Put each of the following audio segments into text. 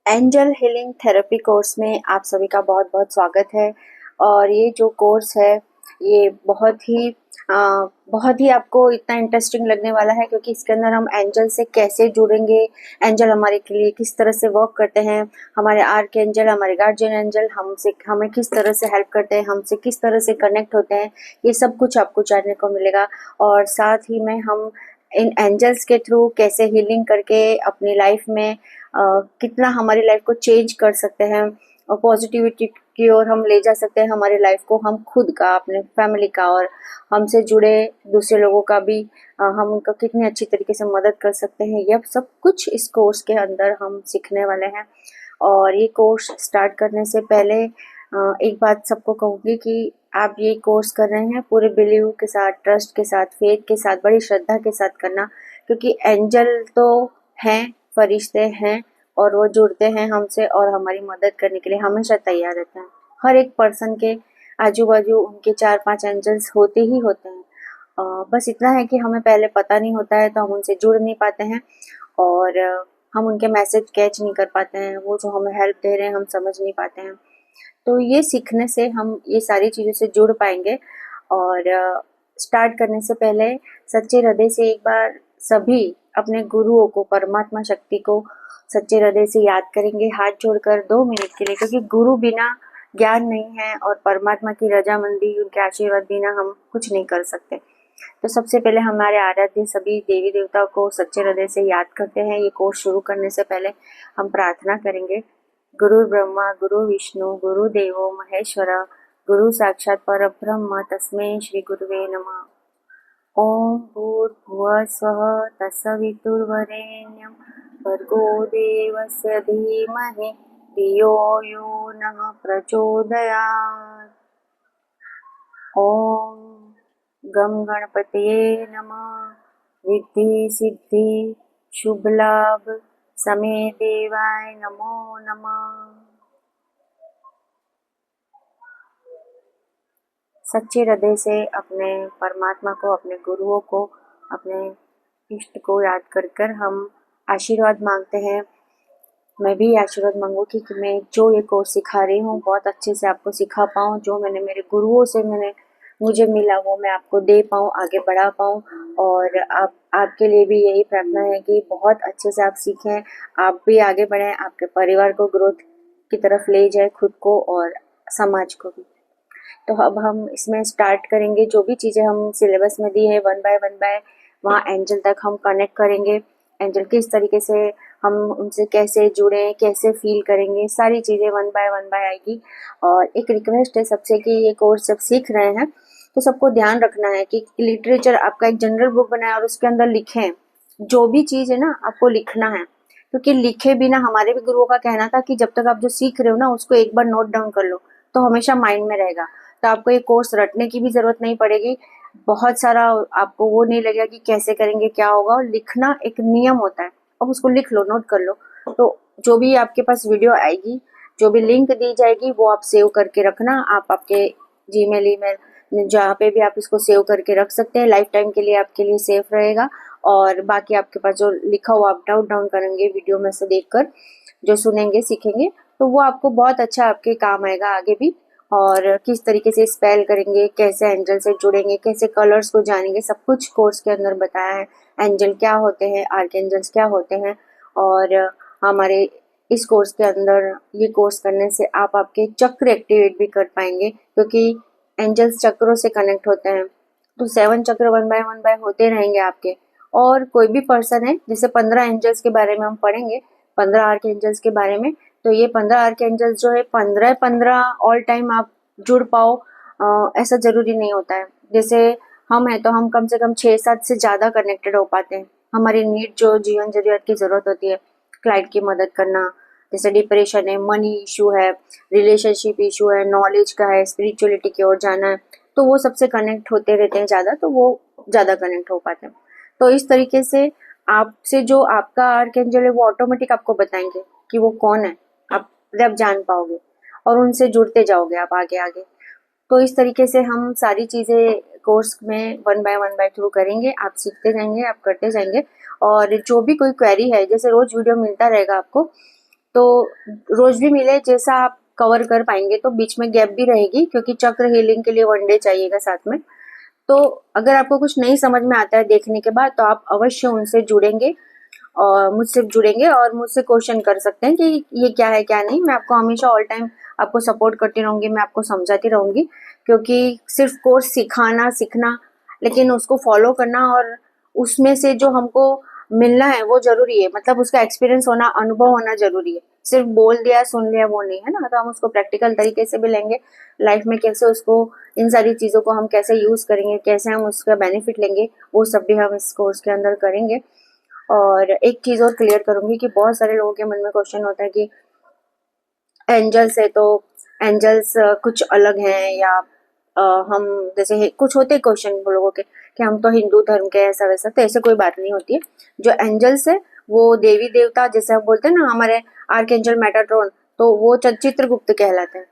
Angel healing therapy course में आप सभी का बहुत बहुत स्वागत है। और ये जो कोर्स है ये बहुत ही आपको इतना इंटरेस्टिंग लगने वाला है, क्योंकि इसके अंदर हम एंजल से कैसे जुड़ेंगे, एंजल हमारे के लिए किस तरह से वर्क करते हैं, हमारे आर्क एंजल, हमारे गार्जियन एंजल हमें किस तरह से हेल्प करते हैं, हमसे किस तरह से कनेक्ट होते हैं, ये सब कुछ आपको जानने को मिलेगा। और साथ ही में हम इन एंजल्स के थ्रू कैसे हीलिंग करके अपनी लाइफ में कितना हमारी लाइफ को चेंज कर सकते हैं और पॉजिटिविटी की ओर हम ले जा सकते हैं हमारी लाइफ को, हम खुद का, अपने फैमिली का और हमसे जुड़े दूसरे लोगों का भी हम उनका कितनी अच्छी तरीके से मदद कर सकते हैं। यह सब कुछ इस कोर्स के अंदर हम सीखने वाले हैं। और ये कोर्स स्टार्ट करने से पहले एक बात सबको कहूँगी कि आप ये कोर्स कर रहे हैं पूरे बिलीव के साथ, ट्रस्ट के साथ, फेथ के साथ, बड़ी श्रद्धा के साथ करना, क्योंकि एंजल तो हैं, फरिश्ते हैं और वो जुड़ते हैं हमसे और हमारी मदद करने के लिए हमेशा तैयार रहते हैं। हर एक पर्सन के आजू बाजू उनके 4-5 एंजल्स होते ही होते हैं। बस इतना है कि हमें पहले पता नहीं होता है तो हम उनसे जुड़ नहीं पाते हैं और हम उनके मैसेज कैच नहीं कर पाते हैं, वो जो हमें हेल्प दे रहे हैं हम समझ नहीं पाते हैं। तो ये सीखने से हम ये सारी चीज़ों से जुड़ पाएंगे। और स्टार्ट करने से पहले सच्चे हृदय से एक बार सभी अपने गुरुओं को, परमात्मा शक्ति को सच्चे हृदय से याद करेंगे हाथ जोड़कर 2 मिनट के लिए, क्योंकि गुरु बिना ज्ञान नहीं है और परमात्मा की रजामंदी, उनके आशीर्वाद बिना हम कुछ नहीं कर सकते। तो सबसे पहले हमारे आराध्य सभी देवी देवताओं को सच्चे हृदय से याद करते हैं। ये कोर्स शुरू करने से पहले हम प्रार्थना करेंगे। गुरु ब्रह्मा गुरु विष्णु गुरु देवो महेश्वर, गुरु साक्षात परब्रह्म तस्मै श्री गुरुवे नमः। ओम भूर्भुवः स्वः तत्सवितुर्वरेण्यं भर्गो देवस्य धीमहि धियो यो नः प्रचोदयात्। ओम गम गणपतये नमः। रिद्धि सिद्धि शुभ लाभ समय देवाय नमो नमः। सच्चे हृदय से अपने परमात्मा को, अपने गुरुओं को, अपने इष्ट को याद कर कर हम आशीर्वाद मांगते हैं। मैं भी आशीर्वाद मांगूंगी कि मैं जो ये कोर्स सिखा रही हूँ बहुत अच्छे से आपको सिखा पाऊँ, जो मैंने मेरे गुरुओं से मुझे मिला वो मैं आपको दे पाऊँ, आगे बढ़ा पाऊँ। और आपके लिए भी यही प्रार्थना है कि बहुत अच्छे से आप सीखें, आप भी आगे बढ़ें, आपके परिवार को ग्रोथ की तरफ ले जाए, खुद को और समाज को भी। तो अब हम इसमें स्टार्ट करेंगे। जो भी चीज़ें हम सिलेबस में दी है वन बाय वहाँ एंजल तक हम कनेक्ट करेंगे। एंजल किस तरीके से हम उनसे कैसे जुड़े, कैसे फील करेंगे, सारी चीज़ें वन बाय आएगी। और एक रिक्वेस्ट है सबसे कि ये कोर्स जब सीख रहे हैं तो सबको ध्यान रखना है कि लिटरेचर आपका एक जनरल बुक बनाए और उसके अंदर लिखें। जो भी चीज़ है ना आपको लिखना है, क्योंकि लिखे बिना, हमारे भी गुरुओं का कहना था कि जब तक आप जो सीख रहे हो ना उसको एक बार नोट डाउन कर लो तो हमेशा माइंड में रहेगा। तो आपको ये कोर्स रटने की भी जरूरत नहीं पड़ेगी। बहुत सारा आपको वो नहीं लगेगा कि कैसे करेंगे क्या होगा। और लिखना एक नियम होता है, अब उसको लिख लो, नोट कर लो। तो जो भी आपके पास वीडियो आएगी, जो भी लिंक दी जाएगी वो आप सेव करके रखना। आप आपके जीमेल, ईमेल, जहाँ पे भी आप इसको सेव करके रख सकते हैं, लाइफ टाइम के लिए आपके लिए सेफ रहेगा। और बाकी आपके पास जो लिखा हुआ आप डाउट डाउन करेंगे वीडियो में से देखकर, जो सुनेंगे सीखेंगे, तो वो आपको बहुत अच्छा आपके काम आएगा आगे भी। और किस तरीके से स्पेल करेंगे, कैसे एंजल से जुड़ेंगे, कैसे कलर्स को जानेंगे, सब कुछ कोर्स के अंदर बताया है। एंजल क्या होते हैं, आर्क एंजल्स क्या होते हैं। और हमारे इस कोर्स के अंदर ये कोर्स करने से आप आपके चक्र एक्टिवेट भी कर पाएंगे, क्योंकि एंजल्स चक्रों से कनेक्ट होते हैं। तो 7 चक्र वन बाय होते रहेंगे आपके। और कोई भी पर्सन है, जैसे 15 एंजल्स के बारे में हम पढ़ेंगे, 15 आर्क एंजल्स के बारे में। तो ये 15 आर्क एंजल्स जो है 15 ऑल टाइम आप जुड़ पाओ, ऐसा जरूरी नहीं होता है। जैसे हम हैं तो हम कम से कम 6-7 से ज़्यादा कनेक्टेड हो पाते हैं। हमारी नीड, जो जीवन जरूरत की ज़रूरत होती है, क्लाइंट की मदद करना, जैसे डिप्रेशन है, मनी इशू है, रिलेशनशिप इशू है, नॉलेज का है, स्पिरिचुअलिटी की ओर जाना है, तो वो सबसे कनेक्ट होते रहते हैं ज़्यादा, तो वो ज़्यादा कनेक्ट हो पाते हैं। तो इस तरीके से आपसे जो आपका आर्क एंजल है वो ऑटोमेटिक आपको बताएंगे कि वो कौन है। आप जब जान पाओगे और उनसे जुड़ते जाओगे आप आगे आगे। तो इस तरीके से हम सारी चीज़ें कोर्स में वन बाय थ्रू करेंगे। आप सीखते जाएंगे, आप करते जाएंगे। और जो भी कोई क्वेरी है, जैसे रोज वीडियो मिलता रहेगा आपको, तो रोज भी मिले जैसा आप कवर कर पाएंगे, तो बीच में गैप भी रहेगी क्योंकि चक्र हीलिंग के लिए 1 डे चाहिएगा साथ में। तो अगर आपको कुछ नहीं समझ में आता है देखने के बाद, तो आप अवश्य उनसे जुड़ेंगे और मुझसे जुड़ेंगे और मुझसे क्वेश्चन कर सकते हैं कि ये क्या है क्या नहीं। मैं आपको हमेशा ऑल टाइम आपको सपोर्ट करती रहूंगी, मैं आपको समझाती रहूंगी, क्योंकि सिर्फ कोर्स सिखाना सीखना, लेकिन उसको फॉलो करना और उसमें से जो हमको मिलना है वो जरूरी है। मतलब उसका एक्सपीरियंस होना, अनुभव होना जरूरी है। सिर्फ बोल दिया सुन लिया वो नहीं है ना, तो हम उसको प्रैक्टिकल तरीके से भी लेंगे लाइफ में, कैसे उसको इन सारी चीज़ों को हम कैसे यूज़ करेंगे, कैसे हम उसका बेनिफिट लेंगे, वो सब भी हम इस कोर्स के अंदर करेंगे। और एक चीज़ और क्लियर करूंगी कि बहुत सारे लोगों के मन में क्वेश्चन होता है कि एंजल्स है तो एंजल्स कुछ अलग हैं, या हम जैसे कुछ होते क्वेश्चन लोगों के कि हम तो हिंदू धर्म के ऐसा वैसा, तो ऐसे कोई बात नहीं होती है। जो एंजल्स है वो देवी देवता, जैसे हम बोलते हैं ना हमारे आर्कएंजल मेटाट्रॉन, तो वो चित्रगुप्त कहलाते हैं।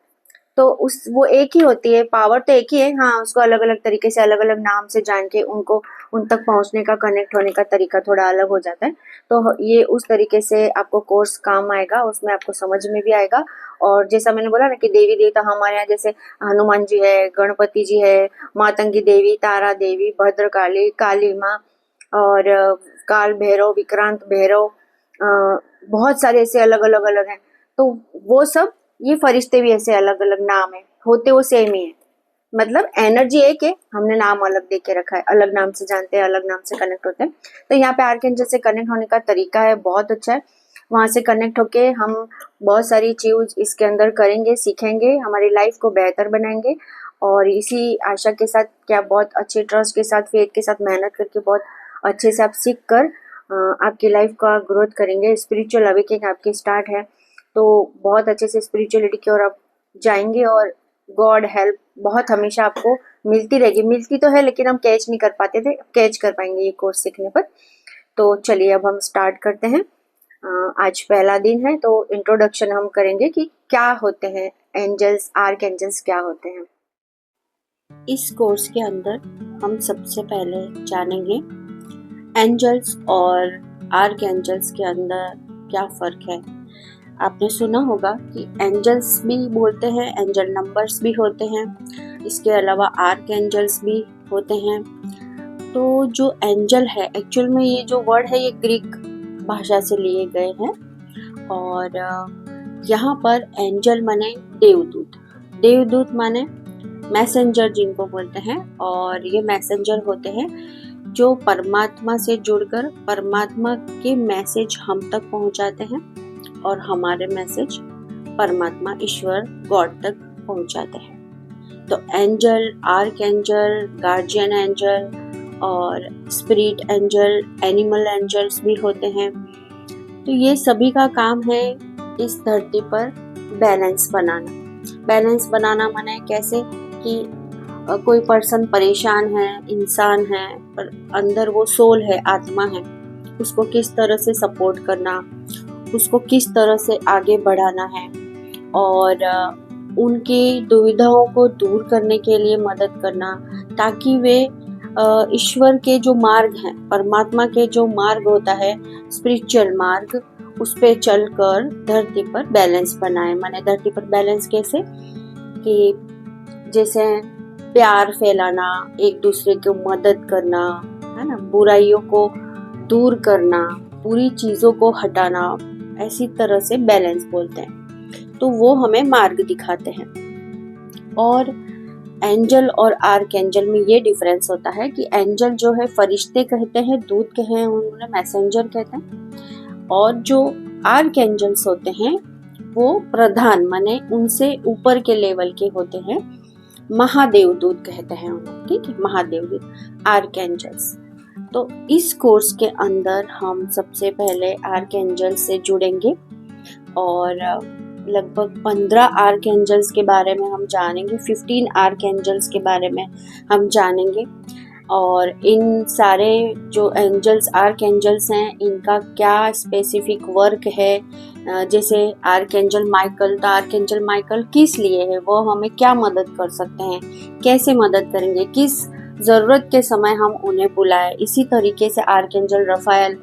तो वो एक ही होती है, पावर तो एक ही है, हाँ उसको अलग अलग तरीके से अलग अलग नाम से जान के उनको उन तक पहुंचने का, कनेक्ट होने का तरीका थोड़ा अलग हो जाता है। तो ये उस तरीके से आपको कोर्स काम आएगा, उसमें आपको समझ में भी आएगा। और जैसा मैंने बोला ना कि देवी देवता हमारे यहाँ जैसे हनुमान जी है, गणपति जी है, मातंगी देवी, तारा देवी, भद्रकाली, काली माँ और काल भैरव, विक्रांत भैरव, बहुत सारे ऐसे अलग अलग हैं। तो वो सब, ये फरिश्ते भी ऐसे अलग अलग नाम है, होते वो सेम ही है, मतलब एनर्जी एक है, हमने नाम अलग दे के रखा है, अलग नाम से जानते हैं, अलग नाम से कनेक्ट होते हैं। तो यहाँ पे आर्कएंजल से कनेक्ट होने का तरीका है बहुत अच्छा है। वहां से कनेक्ट होके हम बहुत सारी चीज इसके अंदर करेंगे, सीखेंगे, हमारी लाइफ को बेहतर बनाएंगे। और इसी आशा के साथ कि आप बहुत अच्छे ट्रस्ट के साथ, फेथ के साथ मेहनत करके बहुत अच्छे से आप सीख कर आपकी लाइफ का ग्रोथ करेंगे। स्पिरिचुअल अवेकनिंग आपकी स्टार्ट है, तो बहुत अच्छे से स्पिरिचुअलिटी की ओर आप जाएंगे और गॉड हेल्प बहुत हमेशा आपको मिलती रहेगी। मिलती तो है लेकिन हम कैच नहीं कर पाते थे, कैच कर पाएंगे ये कोर्स सीखने पर। तो चलिए अब हम स्टार्ट करते हैं। आज पहला दिन है, तो इंट्रोडक्शन हम करेंगे कि क्या होते हैं एंजल्स, आर्क एंजल्स क्या होते हैं। इस कोर्स के अंदर हम सबसे पहले जानेंगे एंजल्स और आर्क एंजल्स के अंदर क्या फ़र्क है। आपने सुना होगा कि एंजल्स भी बोलते हैं, एंजल नंबर्स भी होते हैं, इसके अलावा आर्क एंजल्स भी होते हैं। तो जो एंजल है, एक्चुअल में ये जो वर्ड है ये ग्रीक भाषा से लिए गए हैं। और यहाँ पर एंजल माने देवदूत, देवदूत माने मैसेंजर जिनको बोलते हैं। और ये मैसेंजर होते हैं जो परमात्मा से जुड़कर परमात्मा के मैसेज हम तक पहुँचाते हैं और हमारे मैसेज परमात्मा, ईश्वर, गॉड तक पहुंचाते हैं। तो angel, arc angel, guardian angel और स्पिरिट एंजल, एनिमल एंजल्स भी होते हैं। तो ये सभी का काम है इस धरती पर बैलेंस बनाना। बैलेंस बनाना माने कैसे कि कोई पर्सन परेशान है, इंसान है, पर अंदर वो सोल है, आत्मा है, उसको किस तरह से सपोर्ट करना, उसको किस तरह से आगे बढ़ाना है और उनकी दुविधाओं को दूर करने के लिए मदद करना, ताकि वे ईश्वर के जो मार्ग हैं, परमात्मा के जो मार्ग होता है, स्पिरिचुअल मार्ग, उस पे चलकर धरती पर बैलेंस बनाए। माने धरती पर बैलेंस कैसे कि जैसे प्यार फैलाना, एक दूसरे को मदद करना, है ना, बुराइयों को दूर करना, बुरी चीज़ों को हटाना, ऐसी तरह से बैलेंस बोलते हैं। तो वो हमें मार्ग दिखाते हैं। और एंजल और आर्क एंजल में ये डिफरेंस होता है कि एंजल जो है फरिश्ते कहते हैं, दूत कहे हैं उन्होंने, मैसेंजर कहते हैं। और जो आर्क एंजल्स होते हैं वो प्रधान माने उनसे ऊपर के लेवल के होते हैं, महादेवदूत कहते हैं उन्हें, ठीक है, महादेवदूत, आर्क एंजल्स। तो इस कोर्स के अंदर हम सबसे पहले आर्क एंजल से जुड़ेंगे और लगभग 15 आर्क एंजल्स के बारे में हम जानेंगे, 15 आर्क एंजल्स के बारे में हम जानेंगे। और इन सारे जो एंजल्स, आर्क एंजल्स हैं, इनका क्या स्पेसिफिक वर्क है, जैसे आर्क एंजल माइकल, तो आर्क एंजल माइकल किस लिए है, वो हमें क्या मदद कर सकते हैं, कैसे मदद करेंगे, किस ज़रूरत के समय हम उन्हें बुलाएं। इसी तरीके से archangel Raphael,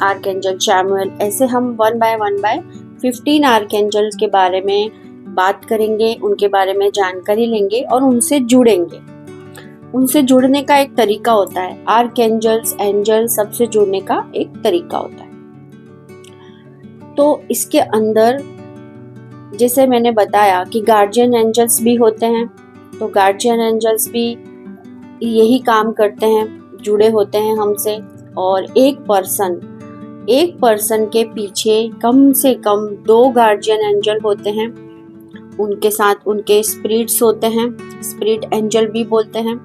archangel Samuel, ऐसे हम 1 बाय 15 आर्कएंजल्स के बारे में बात करेंगे, उनके बारे में जानकारी लेंगे और उनसे जुड़ेंगे। उनसे जुड़ने का एक तरीका होता है, आर्कएंजल्स, एंजल सबसे जुड़ने का एक तरीका होता है। तो इसके अंदर जैसे मैंने बताया कि गार्जियन एंजल्स भी होते हैं, तो गार्जियन एंजल्स भी यही काम करते हैं, जुड़े होते हैं हमसे। और एक पर्सन के पीछे कम से कम 2 गार्जियन एंजल होते हैं, उनके साथ उनके स्पिरिट्स होते हैं, स्पिरिट एंजल भी बोलते हैं,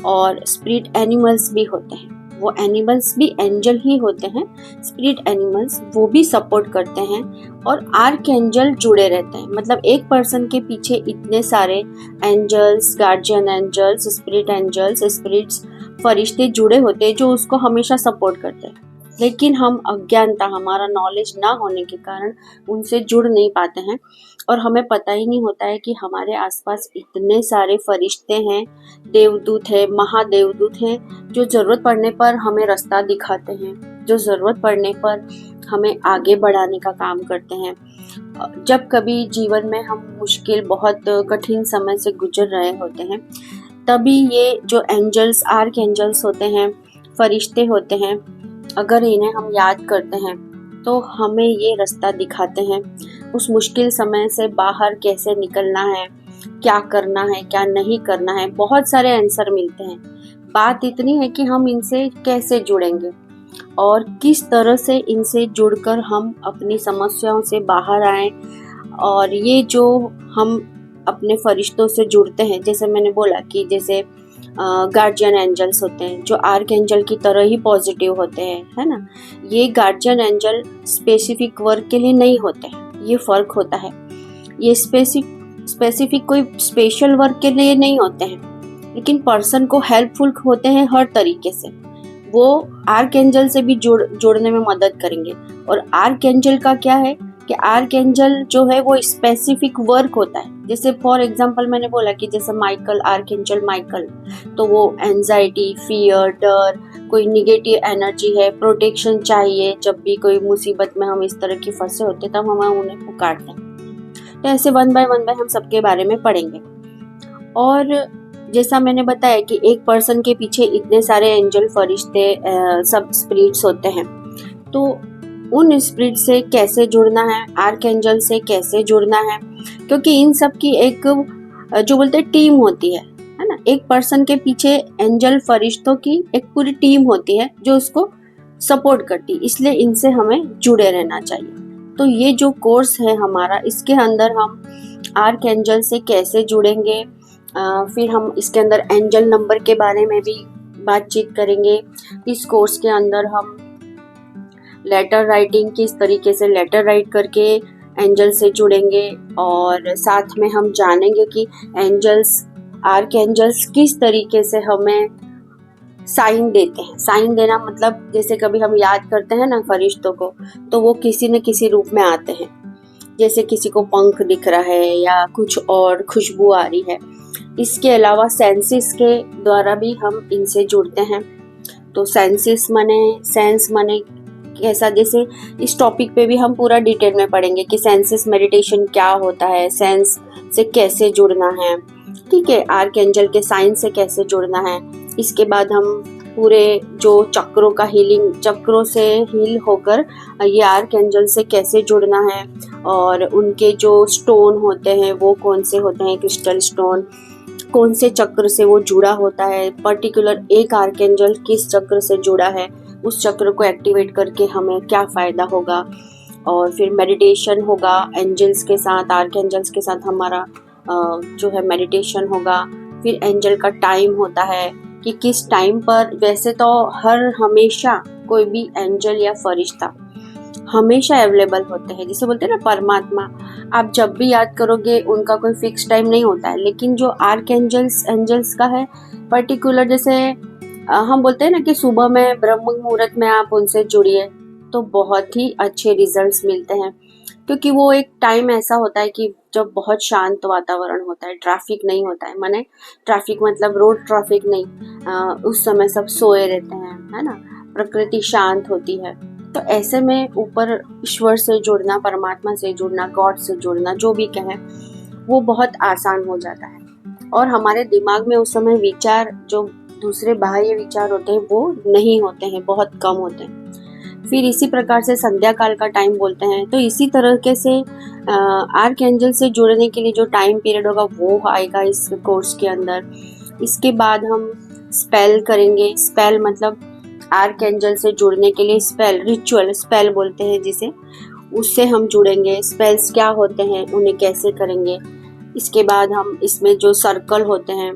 और स्पिरिट एनिमल्स भी होते हैं। वो एनिमल्स भी एंजल ही होते हैं, स्पिरिट एनिमल्स, वो भी सपोर्ट करते हैं। और आर्क एंजल जुड़े रहते हैं, मतलब एक पर्सन के पीछे इतने सारे angels, guardian angels, spirit angels, spirits, फरिश्ते जुड़े होते हैं जो उसको हमेशा सपोर्ट करते हैं। लेकिन हम अज्ञानता, हमारा नॉलेज ना होने के कारण उनसे जुड़ नहीं पाते हैं, और हमें पता ही नहीं होता है कि हमारे आसपास इतने सारे फरिश्ते हैं, देवदूत हैं, महादेवदूत हैं, जो ज़रूरत पड़ने पर हमें रास्ता दिखाते हैं, जो ज़रूरत पड़ने पर हमें आगे बढ़ाने का काम करते हैं। जब कभी जीवन में हम मुश्किल, बहुत कठिन समय से गुजर रहे होते हैं, तभी ये जो एंजल्स, आर्क एंजल्स होते हैं, फरिश्ते होते हैं, अगर इन्हें हम याद करते हैं तो हमें ये रास्ता दिखाते हैं, उस मुश्किल समय से बाहर कैसे निकलना है, क्या करना है, क्या नहीं करना है, बहुत सारे आंसर मिलते हैं। बात इतनी है कि हम इनसे कैसे जुड़ेंगे और किस तरह से इनसे जुड़कर हम अपनी समस्याओं से बाहर आएं। और ये जो हम अपने फरिश्तों से जुड़ते हैं, जैसे मैंने बोला कि जैसे गार्जियन एंजल्स होते हैं जो आर्क एंजल की तरह ही पॉजिटिव होते हैं, है ना। ये गार्जियन एंजल स्पेसिफिक वर्क के लिए नहीं होते हैं, ये फर्क होता है। ये स्पेसिफिक कोई स्पेशल वर्क के लिए नहीं होते हैं, लेकिन पर्सन को हेल्पफुल होते हैं हर तरीके से। वो आर्क एंजल से भी जोड़ने में मदद करेंगे। और आर्क एंजल का क्या है कि आर्क एंजल जो है वो स्पेसिफिक वर्क होता है। जैसे फॉर एग्जांपल मैंने बोला कि जैसे माइकल, आर्क एंजल माइकल, तो वो एंजाइटी, फियर, डर, कोई निगेटिव एनर्जी है, प्रोटेक्शन चाहिए, जब भी कोई मुसीबत में हम इस तरह की फंसे होते तब हम उन्हें पुकारते हैं। तो ऐसे वन बाय हम सबके बारे में पढ़ेंगे। और जैसा मैंने बताया कि एक पर्सन के पीछे इतने सारे एंजल, फरिश्ते, सब स्पिरिट्स होते हैं, तो उन स्पिरिट से कैसे जुड़ना है, आर्क एंजल से कैसे जुड़ना है, क्योंकि इन सब की एक जो बोलते हैं टीम होती है ना। एक पर्सन के पीछे एंजल, फरिश्तों की एक पूरी टीम होती है जो उसको सपोर्ट करती, इसलिए इनसे हमें जुड़े रहना चाहिए। तो ये जो कोर्स है हमारा, इसके अंदर हम आर्क एंजल से कैसे जुड़ेंगे, फिर हम इसके अंदर एंजल नंबर के बारे में भी बातचीत करेंगे। इस कोर्स के अंदर हम लेटर राइटिंग, किस तरीके से लेटर राइट करके एंजल से जुड़ेंगे, और साथ में हम जानेंगे कि एंजल्स, आर्क एंजल्स किस तरीके से हमें साइन देते हैं। साइन देना मतलब जैसे कभी हम याद करते हैं ना फरिश्तों को, तो वो किसी न किसी रूप में आते हैं। जैसे किसी को पंख दिख रहा है या कुछ और खुशबू आ रही है। इसके अलावा सेंसेस के द्वारा भी हम इनसे जुड़ते हैं। तो सेंसेस माने, सेंस माने कैसा, जैसे इस टॉपिक पे भी हम पूरा डिटेल में पढ़ेंगे कि सेंसेस मेडिटेशन क्या होता है, सेंस से कैसे जुड़ना है, ठीक है, आर्क एंजल के साइन से कैसे जुड़ना है। इसके बाद हम पूरे जो चक्रों का हीलिंग, चक्रों से हील होकर ये आर्क एंजल से कैसे जुड़ना है, और उनके जो स्टोन होते हैं वो कौन से होते हैं, क्रिस्टल स्टोन, कौन से चक्र से वो जुड़ा होता है, पर्टिकुलर एक आर्क एंजल किस चक्र से जुड़ा है, उस चक्र को एक्टिवेट करके हमें क्या फ़ायदा होगा। और फिर मेडिटेशन होगा एंजल्स के साथ, आर्क एंजल्स के साथ हमारा जो है मेडिटेशन होगा। फिर एंजल का टाइम होता है कि किस टाइम पर, वैसे तो हमेशा कोई भी एंजल या फरिश्ता हमेशा अवेलेबल होते हैं, जिसे बोलते हैं ना परमात्मा, आप जब भी याद करोगे, उनका कोई फिक्स टाइम नहीं होता है। लेकिन जो आर्क एंजल्स का है पर्टिकुलर, जैसे हम बोलते हैं ना कि सुबह में ब्रह्म मुहूर्त में आप उनसे जुड़िए तो बहुत ही अच्छे रिजल्ट्स मिलते हैं, क्योंकि वो एक टाइम ऐसा होता है कि जब बहुत शांत वातावरण होता है, ट्रैफिक नहीं होता है, माने ट्रैफिक मतलब रोड ट्रैफिक नहीं, उस समय सब सोए रहते हैं, है ना, प्रकृति शांत होती है, तो ऐसे में ऊपर ईश्वर से जुड़ना, परमात्मा से जुड़ना, गॉड से जुड़ना, जो भी कहें, वो बहुत आसान हो जाता है। और हमारे दिमाग में उस समय विचार, जो दूसरे बाह्य विचार होते हैं, वो नहीं होते हैं, बहुत कम होते हैं। फिर इसी प्रकार से संध्या काल का टाइम बोलते हैं। तो इसी तरीके से आर्क एंजल से जुड़ने के लिए जो टाइम पीरियड होगा वो आएगा इस कोर्स के अंदर। इसके बाद हम स्पेल करेंगे। स्पेल मतलब आर्क एंजल से जुड़ने के लिए स्पेल, रिचुअल स्पेल बोलते हैं जिसे, उससे हम जुड़ेंगे। स्पेल्स क्या होते हैं, उन्हें कैसे करेंगे। इसके बाद हम इसमें जो सर्कल होते हैं,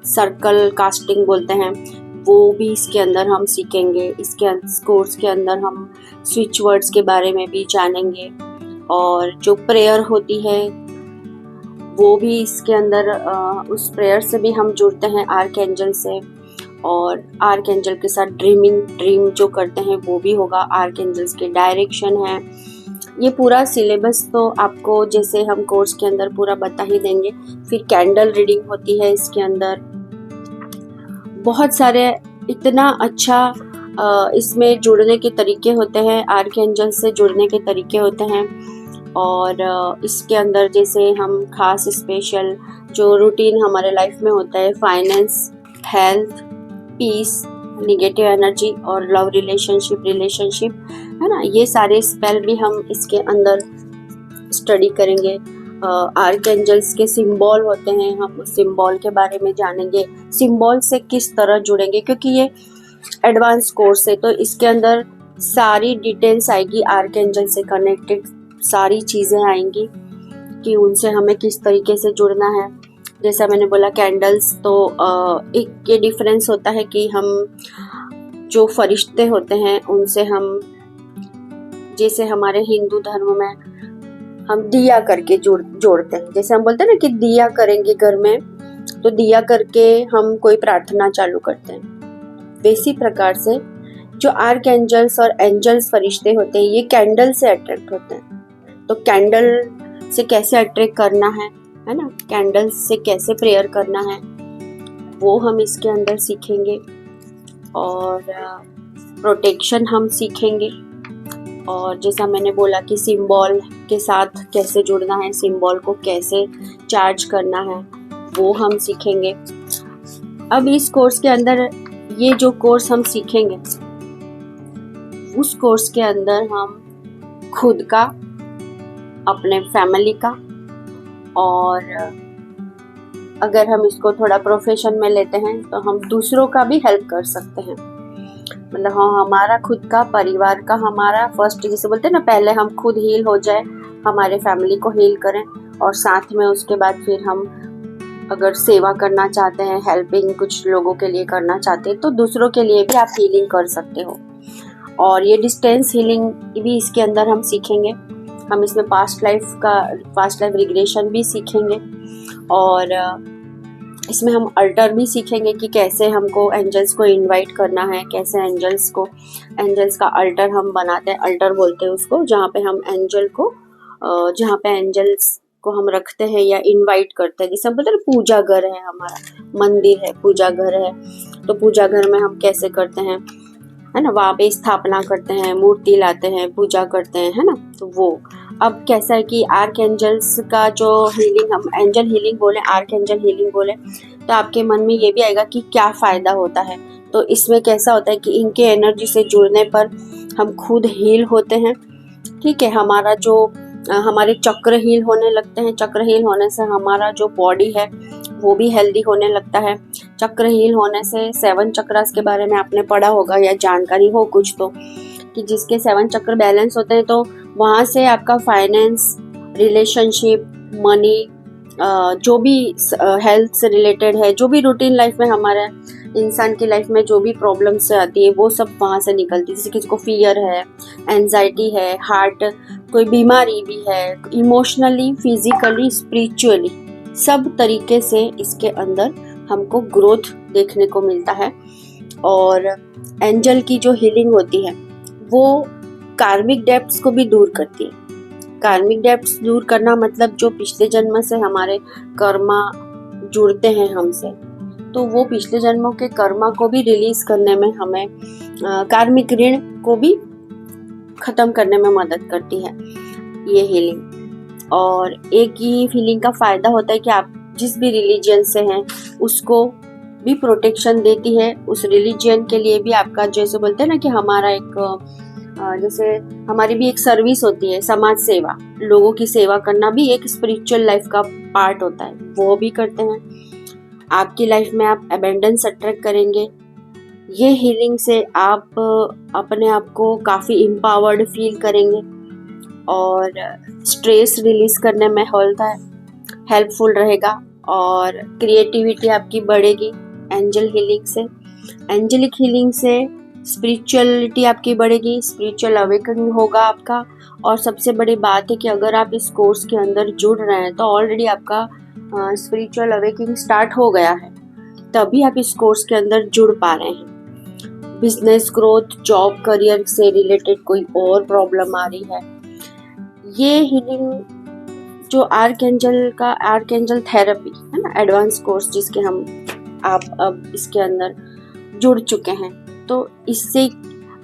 सर्कल कास्टिंग बोलते हैं, वो भी इसके अंदर हम सीखेंगे। इसके कोर्स के अंदर हम स्विच वर्ड्स के बारे में भी जानेंगे। और जो प्रेयर होती है वो भी इसके अंदर, उस प्रेयर से भी हम जुड़ते हैं आर्क एंजल से। और आर्क एंजल के साथ ड्रीम जो करते हैं वो भी होगा। आर्क एंजल्स के डायरेक्शन है। ये पूरा सिलेबस तो आपको जैसे हम कोर्स के अंदर पूरा बता ही देंगे। फिर कैंडल रीडिंग होती है इसके अंदर। बहुत सारे इतना अच्छा इसमें जुड़ने के तरीके होते हैं, आर्क एंजल से जुड़ने के तरीके होते हैं। और इसके अंदर जैसे हम खास स्पेशल जो रूटीन हमारे लाइफ में होता है, finance, health, peace, negative energy और लव रिलेशनशिप है ना, ये सारे स्पेल भी हम इसके अंदर स्टडी करेंगे। आर्क एंजल्स के सिंबल होते हैं, हम उस सिंबल के बारे में जानेंगे। सिंबल से किस तरह जुड़ेंगे, क्योंकि ये एडवांस कोर्स है तो इसके अंदर सारी डिटेल्स आएगी। आर्क एंजल से कनेक्टेड सारी चीज़ें आएंगी कि उनसे हमें किस तरीके से जुड़ना है। जैसा मैंने बोला कैंडल्स, तो एक ये डिफरेंस होता है कि हम जो फरिश्ते होते हैं उनसे हम, जैसे हमारे हिंदू धर्म में हम दिया करके जोड़ते हैं। जैसे हम बोलते हैं ना कि दिया करेंगे घर में, तो दिया करके हम कोई प्रार्थना चालू करते हैं। वैसी प्रकार से जो आर्क एंजल्स और एंजल्स फरिश्ते होते हैं ये कैंडल से अट्रैक्ट होते हैं। तो कैंडल से कैसे अट्रैक्ट करना है ना, कैंडल से कैसे प्रेयर करना है, वो हम इसके अंदर सीखेंगे। और प्रोटेक्शन हम सीखेंगे। और जैसा मैंने बोला कि सिंबल के साथ कैसे जुड़ना है, सिंबल को कैसे चार्ज करना है, वो हम सीखेंगे। अब इस कोर्स के अंदर ये जो कोर्स हम सीखेंगे, उस कोर्स के अंदर हम खुद का, अपने फैमिली का, और अगर हम इसको थोड़ा प्रोफेशन में लेते हैं तो हम दूसरों का भी हेल्प कर सकते हैं। मतलब हाँ, हमारा खुद का, परिवार का, हमारा फर्स्ट, जैसे बोलते हैं ना, पहले हम खुद हील हो जाए, हमारे फैमिली को हील करें, और साथ में उसके बाद फिर हम अगर सेवा करना चाहते हैं, हेल्पिंग कुछ लोगों के लिए करना चाहते हैं, तो दूसरों के लिए भी आप हीलिंग कर सकते हो। और ये डिस्टेंस हीलिंग भी इसके अंदर हम सीखेंगे। हम इसमें पास्ट लाइफ रिग्रेशन भी सीखेंगे। और इसमें हम अल्टर भी सीखेंगे कि कैसे हमको एंजल्स को इनवाइट करना है, कैसे एंजल्स का अल्टर हम बनाते हैं। अल्टर बोलते हैं उसको, जहाँ पे हम जहाँ पे एंजल्स को हम रखते हैं या इनवाइट करते हैं। जैसे हम बोलते हैं पूजा घर है, हमारा मंदिर है, पूजा घर है, तो पूजा घर में हम कैसे करते हैं, है ना, वहाँ पे स्थापना करते हैं, मूर्ति लाते हैं, पूजा करते हैं, है ना। तो वो अब कैसा है कि आर्क एंजल्स का जो हीलिंग, हम एंजल हीलिंग बोले, आर्क एंजल हीलिंग बोले, तो आपके मन में ये भी आएगा कि क्या फ़ायदा होता है। तो इसमें कैसा होता है कि इनके एनर्जी से जुड़ने पर हम खुद हील होते हैं। ठीक है, हमारे चक्र हील होने लगते हैं। चक्र हील होने से हमारा जो बॉडी है वो भी हेल्दी होने लगता है। चक्र हील होने से 7 चक्रास के बारे में आपने पढ़ा होगा या जानकारी हो कुछ तो, कि जिसके 7 चक्र बैलेंस होते हैं तो वहाँ से आपका फाइनेंस, रिलेशनशिप, मनी, जो भी हेल्थ से रिलेटेड है, जो भी रूटीन लाइफ में हमारे इंसान की लाइफ में जो भी प्रॉब्लम्स आती है वो सब वहाँ से निकलती है। जैसे किसी को फियर है, एंजाइटी है, हार्ट कोई बीमारी भी है, इमोशनली, फिजिकली, स्पिरिचुअली, सब तरीके से इसके अंदर हमको ग्रोथ देखने को मिलता है। और एंजल की जो हीलिंग होती है वो कार्मिक डेप्थ्स को भी दूर करती है। कार्मिक डेप्थ्स दूर करना मतलब जो पिछले जन्म से हमारे कर्मा जुड़ते हैं हमसे, तो वो पिछले जन्मों के कर्मा को भी रिलीज करने में हमें, कार्मिक ऋण को भी ख़त्म करने में मदद करती है ये हीलिंग। और एक ही हीलिंग का फ़ायदा होता है कि आप जिस भी रिलीजन से हैं उसको भी प्रोटेक्शन देती है, उस रिलीजन के लिए भी आपका, जैसे बोलते हैं ना कि हमारा एक जैसे हमारी भी एक सर्विस होती है, समाज सेवा, लोगों की सेवा करना भी एक स्पिरिचुअल लाइफ का पार्ट होता है, वो भी करते हैं। आपकी लाइफ में आप अबेंडेंस अट्रैक्ट करेंगे। ये हीलिंग से आप अपने आप को काफ़ी एम्पावर्ड फील करेंगे और स्ट्रेस रिलीज करने में हेल्पफुल रहेगा और क्रिएटिविटी आपकी बढ़ेगी एंजल हीलिंग से। एंजेलिक हीलिंग से स्पिरिचुअलिटी आपकी बढ़ेगी, स्पिरिचुअल अवेकनिंग होगा आपका। और सबसे बड़ी बात है कि अगर आप इस कोर्स के अंदर जुड़ रहे हैं तो ऑलरेडी आपका स्पिरिचुअल अवेकनिंग स्टार्ट हो गया है, तभी आप इस कोर्स के अंदर जुड़ पा रहे हैं। बिजनेस ग्रोथ, जॉब, करियर से रिलेटेड कोई और प्रॉब्लम आ रही है, ये हीलिंग जो आर्कएंजल थेरेपी है ना, एडवांस कोर्स जिसके आप अब इसके अंदर जुड़ चुके हैं, तो इससे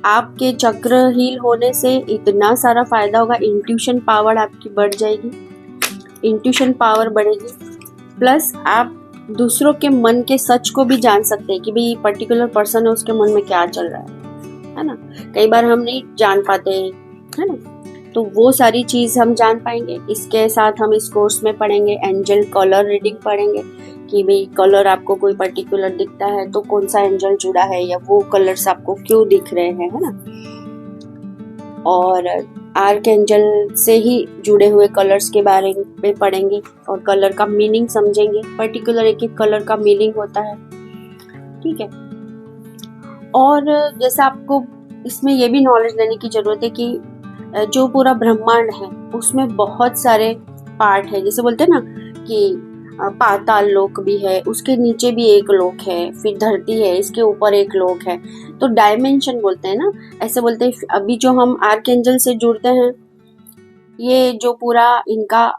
आपके चक्र हील होने से इतना सारा फायदा होगा। इंट्यूशन पावर आपकी बढ़ जाएगी, इंट्यूशन पावर बढ़ेगी, प्लस आप दूसरों के मन के सच को भी जान सकते हैं कि भाई पर्टिकुलर पर्सन है, उसके मन में क्या चल रहा है ना। कई बार हम नहीं जान पाते है ना, तो वो सारी चीज़ हम जान पाएंगे। इसके साथ हम इस कोर्स में पढ़ेंगे एंजल कलर रीडिंग पढ़ेंगे कि भाई कलर आपको कोई पर्टिकुलर दिखता है तो कौन सा एंजल जुड़ा है या वो कलर्स आपको क्यों दिख रहे हैं, है ना। और आर्क एंजल से ही जुड़े हुए कलर्स के बारे में पढ़ेंगे और कलर का मीनिंग समझेंगे। पर्टिकुलर एक एक कलर का मीनिंग होता है, ठीक है। और जैसे आपको इसमें ये भी नॉलेज लेने की जरूरत है कि जो पूरा ब्रह्मांड है उसमें बहुत सारे पार्ट है। जैसे बोलते हैं ना कि पाताल लोक भी है, उसके नीचे भी एक लोक है, फिर धरती है, इसके ऊपर एक लोक है, तो डायमेंशन बोलते हैं ना, ऐसे बोलते हैं। अभी जो हम आर्कएंजल से जुड़ते हैं, ये जो पूरा इनका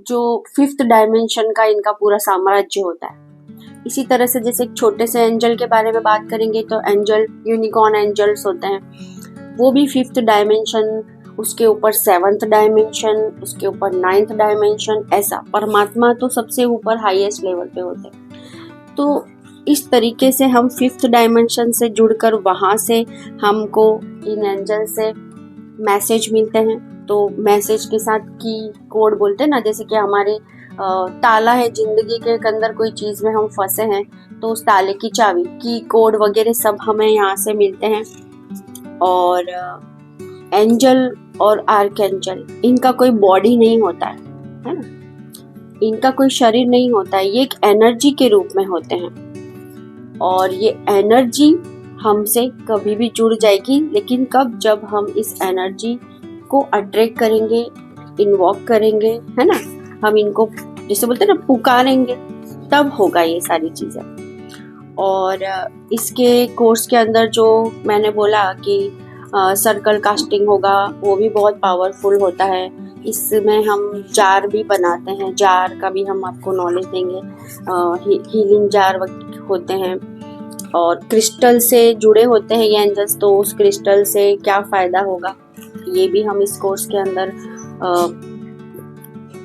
जो 5th डायमेंशन का इनका पूरा साम्राज्य होता है। इसी तरह से जैसे एक छोटे से एंजल के बारे में बात करेंगे तो एंजल यूनिकॉर्न एंजल्स होते हैं, वो भी 5th डायमेंशन, उसके ऊपर 7th डायमेंशन, उसके ऊपर 9th डायमेंशन, ऐसा। परमात्मा तो सबसे ऊपर हाईएस्ट लेवल पे होते हैं। तो इस तरीके से हम 5th डायमेंशन से जुड़कर वहाँ से हमको इन एंजल से मैसेज मिलते हैं। तो मैसेज के साथ की कोड बोलते हैं ना, जैसे कि हमारे ताला है जिंदगी के अंदर, कोई चीज़ में हम फंसे हैं तो उस ताले की चाबी की कोड वगैरह सब हमें यहाँ से मिलते हैं। और एंजल और आर्कएंजल, इनका कोई बॉडी नहीं होता है ना, इनका कोई शरीर नहीं होता है, ये एक एनर्जी के रूप में होते हैं। और ये एनर्जी हमसे कभी भी जुड़ जाएगी, लेकिन कब, जब हम इस एनर्जी को अट्रैक्ट करेंगे, इन्वॉक करेंगे, है ना, हम इनको जैसे बोलते हैं ना पुकारेंगे, तब होगा ये सारी चीज़ें। और इसके कोर्स के अंदर जो मैंने बोला कि सर्कल कास्टिंग होगा, वो भी बहुत पावरफुल होता है। इसमें हम जार भी बनाते हैं, जार का भी हम आपको नॉलेज देंगे। हीलिंग जार होते हैं और क्रिस्टल से जुड़े होते हैं ये एंजल्स, तो उस क्रिस्टल से क्या फ़ायदा होगा ये भी हम इस कोर्स के अंदर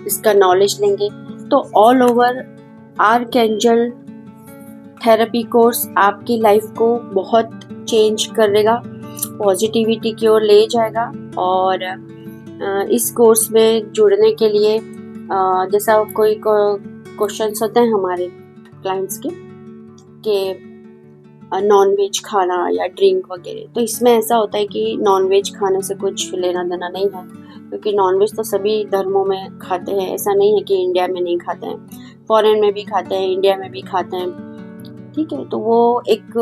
इसका नॉलेज लेंगे। तो all over archangel therapy course आपकी लाइफ को बहुत चेंज करेगा, पॉजिटिविटी की ओर ले जाएगा। और इस कोर्स में जुड़ने के लिए जैसा कोई क्वेश्चंस होते हैं हमारे क्लाइंट्स के नॉन वेज खाना या ड्रिंक वगैरह, तो इसमें ऐसा होता है कि नॉन वेज खाने से कुछ लेना देना नहीं है, क्योंकि नॉन वेज तो सभी धर्मों में खाते हैं। ऐसा नहीं है कि इंडिया में नहीं खाते हैं, फॉरेन में भी खाते हैं, इंडिया में भी खाते हैं, ठीक है। तो वो एक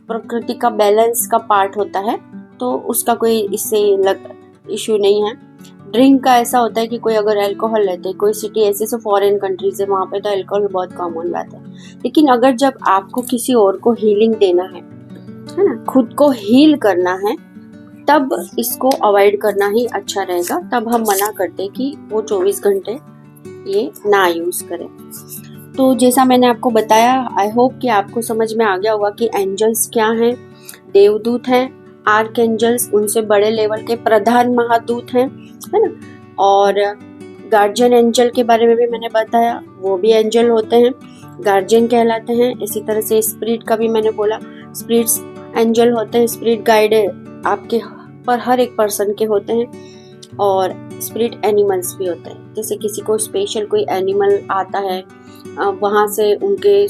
प्रकृति का बैलेंस का पार्ट होता है, तो उसका कोई इससे इशू नहीं है। ड्रिंक का ऐसा होता है कि कोई अगर अल्कोहल लेते हैं, कोई सिटी ऐसे से फॉरेन कंट्रीज है वहाँ पे तो अल्कोहल बहुत कॉमन बात है, लेकिन अगर जब आपको किसी और को हीलिंग देना है ना, खुद को हील करना है, तब इसको अवॉइड करना ही अच्छा रहेगा। तब हम मना करते हैं कि वो 24 घंटे ये ना यूज़ करें। तो जैसा मैंने आपको बताया, आई होप कि आपको समझ में आ गया होगा कि एंजल्स क्या हैं, देवदूत हैं आर्कएंजल्स उनसे बड़े लेवल के प्रधान महादूत हैं, है ना। और गार्जियन एंजल के बारे में भी मैंने बताया, वो भी एंजल होते हैं, गार्जियन कहलाते हैं। इसी तरह से स्पिरिट का भी मैंने बोला, स्पिरिट्स एंजल होते हैं, स्पिरिट गाइड आपके पर हर एक पर्सन के होते हैं। और स्पिरिट एनिमल्स भी होते हैं, जैसे किसी को स्पेशल कोई एनिमल आता है, वहाँ से उनके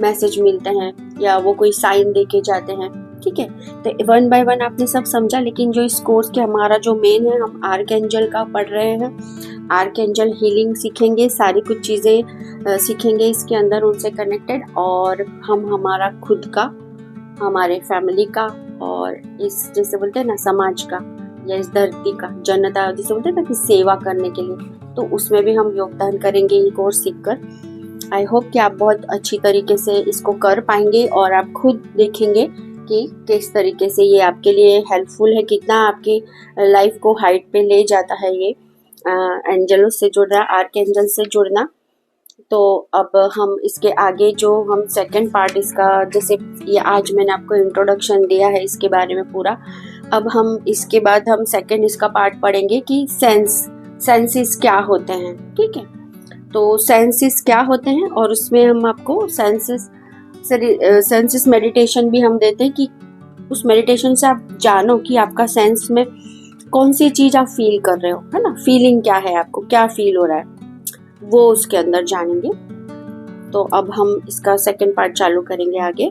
मैसेज मिलते हैं या वो कोई साइन दे के जाते हैं, ठीक है। तो 1 बाय 1 आपने सब समझा, लेकिन जो इस कोर्स के हमारा जो मेन है, हम आर्कएंजल का पढ़ रहे हैं। आर्कएंजल हीलिंग सीखेंगे, सारी कुछ चीज़ें सीखेंगे इसके अंदर उनसे कनेक्टेड, और हम हमारा खुद का, हमारे फैमिली का, और इस जैसे बोलते हैं ना समाज का या इस धरती का, जनता जैसे बोलते हैं ना कि सेवा करने के लिए, तो उसमें भी हम योगदान करेंगे ये कोर्स सीखकर। आई होप कि आप बहुत अच्छी तरीके से इसको कर पाएंगे और आप खुद देखेंगे कि किस तरीके से ये आपके लिए हेल्पफुल है, कितना आपकी लाइफ को हाइट पे ले जाता है ये एंजलों से जुड़ना, आर्कएंजल से जुड़ना। तो अब हम इसके आगे जो हम सेकंड पार्ट इसका, जैसे ये आज मैंने आपको इंट्रोडक्शन दिया है इसके बारे में पूरा, अब हम इसके बाद हम सेकंड इसका पार्ट पढ़ेंगे कि सेंसेस क्या होते हैं, ठीक है। तो सेंसेस क्या होते हैं, और उसमें हम आपको सेंसेस मेडिटेशन भी हम देते हैं कि उस मेडिटेशन से आप जानो कि आपका सेंस में कौन सी चीज़ आप फील कर रहे हो, है ना, फीलिंग क्या है, आपको क्या फील हो रहा है, वो उसके अंदर जानेंगे। तो अब हम इसका सेकंड पार्ट चालू करेंगे आगे।